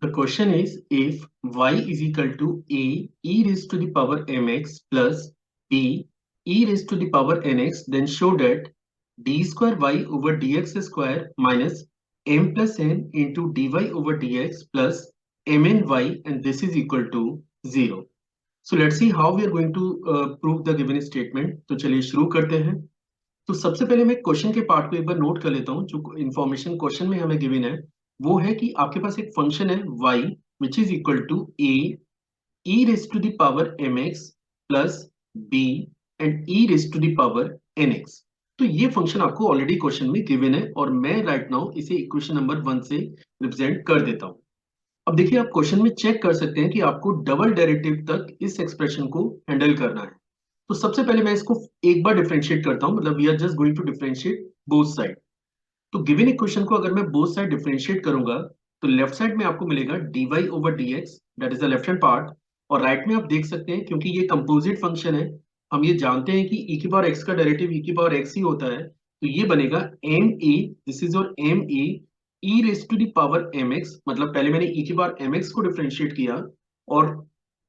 The question is if y is equal to a e raised to the power mx plus b e raised to the power nx, then show that d square y over dx square minus m plus n into dy over dx plus mn y, and this is equal to 0. So let's see how we are going to prove the given statement. तो चलिए शुरू करते हैं। तो सबसे पहले मैं question के पार्ट को एक बार नोट कर लेता हूँ। जो इंफॉर्मेशन क्वेश्चन में हमें गिवन है वो है कि आपके पास एक फंक्शन है y which is equal to a e raised to the power mx plus b and e raised to the power nx। तो ये फंक्शन आपको ऑलरेडी क्वेश्चन में गिवन है और मैं राइट नाउ इसे इक्वेशन नंबर 1 से रिप्रेजेंट कर देता हूँ। अब देखिए आप क्वेश्चन में चेक कर सकते हैं कि आपको डबल डेरिवेटिव तक इस एक्सप्रेशन को हैंडल करना है। तो सबसे पहले मैं इसको एक बार डिफरेंशिएट करता हूं, मतलब we are just going to differentiate both side. तो गिवन इक्वेशन को अगर मैं बोथ साइड डिफरेंशिएट करूंगा तो लेफ्ट साइड में आपको मिलेगा dy over dx, that is the left hand part. और राइट में आप देख सकते हैं क्योंकि ये कंपोजिट फंक्शन है, हम ये जानते हैं कि e की पावर x का डेरिवेटिव e की पावर x ही होता है। तो ये बनेगा m a, this is your m a e raised to the power mx, मतलब पहले मैंने e की पावर mx को डिफरेंशिएट किया और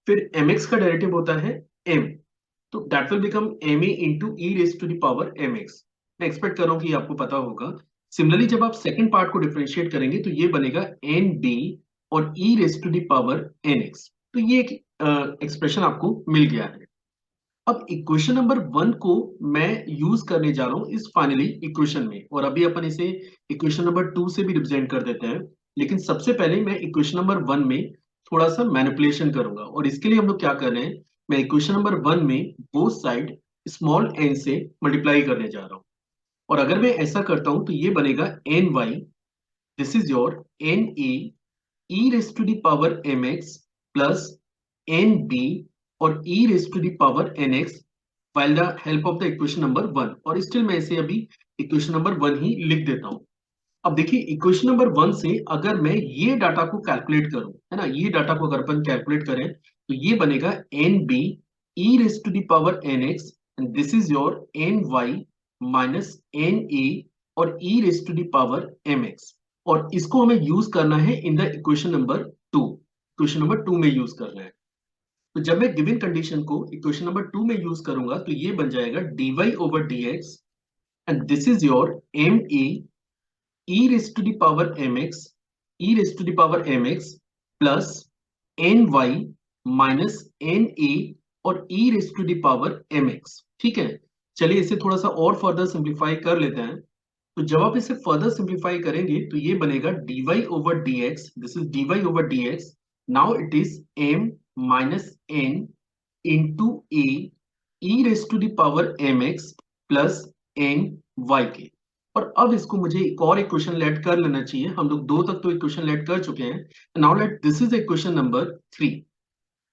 फिर mx का डेरिवेटिव होता है m, तो that will become ma into e race to the power mx। मैं एक्सपेक्ट कर रहा हूं कि आपको पता होगा। सिमिलरली जब आप सेकंड पार्ट को डिफरेंशिएट करेंगे तो ये बनेगा एन बी और e race to the power n x. तो ये एक एक्सप्रेशन आपको मिल गया है। अब इक्वेशन नंबर 1 को मैं यूज करने जा रहा हूं इस फाइनली इक्वेशन में, और अभी अपन इसे इक्वेशन नंबर 2 से भी रिप्रेजेंट कर देते हैं। लेकिन सबसे पहले मैं इक्वेशन नंबर 1 में थोड़ा सा मैनिपुलेशन करूंगा, और इसके लिए हम लोग क्या कर रहे हैं, मैं इक्वेशन नंबर 1 में बोथ साइड स्मॉल एन से मल्टीप्लाई करने जा रहा हूं। और अगर मैं ऐसा करता हूं तो ये बनेगा n y, this is your n a e raised to the power mx plus nb और e raised to the power nx while the help of the equation number 1, और स्टिल मैं इसे अभी इक्वेशन नंबर 1 ही लिख देता हूं। अब देखिए इक्वेशन नंबर 1 से अगर मैं ये डाटा को कैलकुलेट करूं, है ना, ये डाटा को अगर अपन कैलकुलेट करें तो ये बनेगा n b e raised to the power nx and this is your ny minus n a और e raised to the power mx, और इसको हमें यूज करना है in the equation number 2। Equation number 2 में यूज करना है। तो जब मैं गिवन कंडीशन को इक्वेशन नंबर 2 में यूज करूंगा तो ये बन जाएगा dy over dx and this is your m a e raised to the power mx e raised to the power mx plus ny minus na और e raised to the power mx। ठीक है, चलिए इसे थोड़ा सा और further simplify कर लेते हैं। तो जब आप इसे फर्दर सिंप्लीफाई करेंगे तो ये बनेगा dy over dx, this is dy over dx, now it is m minus n into a e raised to the power mx plus n y के। और अब इसको मुझे एक और इक्वेशन लेट कर लेना चाहिए, हम लोग 2 तक तो इक्वेशन लेट कर चुके हैं। Now let this is equation number 3।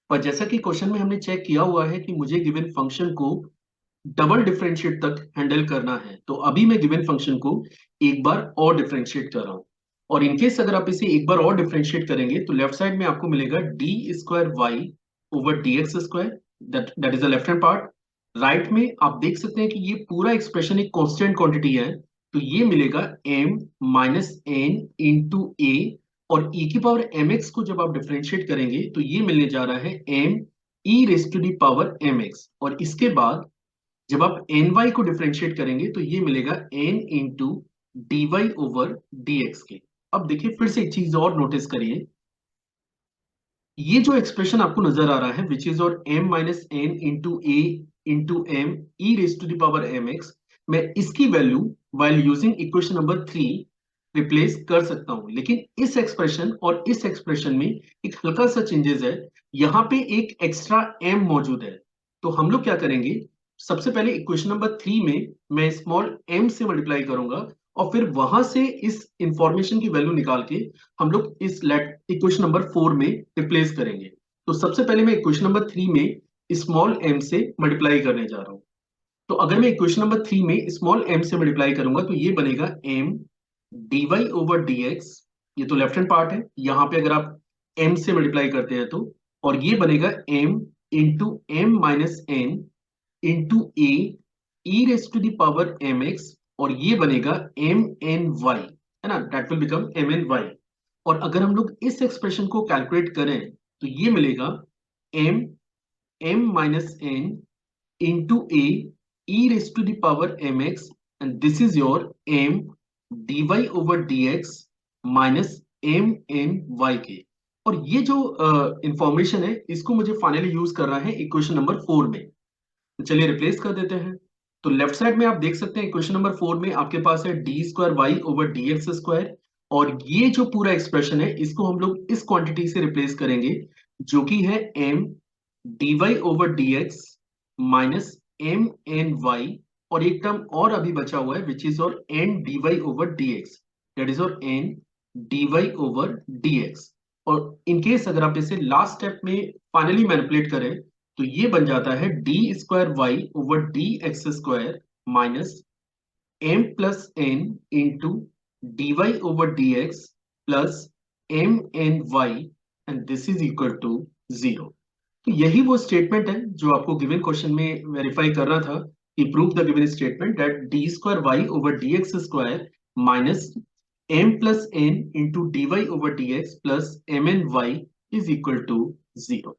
पर जैसा कि क्वेश्चन में हमने चेक किया हुआ है कि मुझे गिवन फंक्शन को डबल डिफरेंशिएट तक हैंडल करना है, तो अभी मैं गिवन फंक्शन को एक बार और डिफरेंशिएट कर रहा हूं। और इनकेस अगर आप इसे एक बार और डिफरेंशिएट करेंगे तो लेफ्ट साइड में आपको मिलेगा d square y over d x square, that is the left hand part. Right में आप देख सकते हैं कि ये पूरा एक्सप्रेशन एक कांस्टेंट क्वांटिटी है, तो ये मिलेगा m माइनस एन इंटू ए, और e की पावर mx को जब आप डिफरेंशिएट करेंगे तो ये मिलने जा रहा है m e raised to the power mx, और इसके बाद जब आप ny को डिफरेंशिएट करेंगे तो ये मिलेगा n into d y over d x के। अब देखिए फिर से एक चीज और नोटिस करिए, ये जो एक्सप्रेशन आपको नजर आ रहा है विच इज और m minus n into a into m e race to the power m x, मैं इसकी value while using equation number 3 replace कर सकता हूं। लेकिन इस एक्सप्रेशन और इस एक्सप्रेशन में एक हल्का सा चेंजेस है, यहाँ पे एक एक्स्ट्रा m मौजूद है। तो हम लोग क्या करेंगे, सबसे पहले इक्वेशन नंबर 3 में मैं स्मॉल m से मल्टीप्लाई करूंगा और फिर वहां से इस इंफॉर्मेशन की वैल्यू निकाल के हम लोग इस इक्वेशन नंबर 4 में रिप्लेस करेंगे। तो सबसे पहले मैं इक्वेशन नंबर 3 में स्मॉल m से मल्टीप्लाई करने जा रहा हूं। तो अगर मैं इक्वेशन नंबर 3 में स्मॉल m से मल्टीप्लाई करूंगा तो ये बनेगा m dy ओवर dx, ये तो लेफ्ट हैंड पार्ट है, यहां पे अगर आप m से मल्टीप्लाई करते हैं तो, और ये बनेगा m into m minus n into a e raised to the power mx, और ये बनेगा m n y, है ना, that will become m n y। और अगर हम लोग इस एक्सप्रेशन को कैलकुलेट करें तो ये मिलेगा m minus n into a e raised to the power mx, and this is your m dy over dx minus m n y k। और ये जो इंफॉर्मेशन है इसको मुझे फाइनली यूज करना है इक्वेशन नंबर 4 में। तो चलिए रिप्लेस कर देते हैं। तो लेफ्ट साइड में आप देख सकते हैं इक्वेशन नंबर 4 में आपके पास है d square y over d x square, और ये जो पूरा एक्सप्रेशन है इसको हम लोग इस क्वांटिटी से रिप्लेस करेंगे जो कि है m d y over d x minus m n y, और एक टर्म और अभी बचा हुआ है विच इज और n d y over d x, that is और n d y over d x. और इनकेस अगर आप इसे लास्ट स्टेप में फाइनली मैनिपुलेट करें तो ये बन जाता है d square y over d x square minus m plus n into d y over d x plus m n y, and this is equal to 0। तो यही वो स्टेटमेंट है जो आपको गिवन क्वेश्चन में वेरीफाई करना था कि prove the given statement that d square y over d x square minus m plus n into d y over d x plus m n y is equal to 0।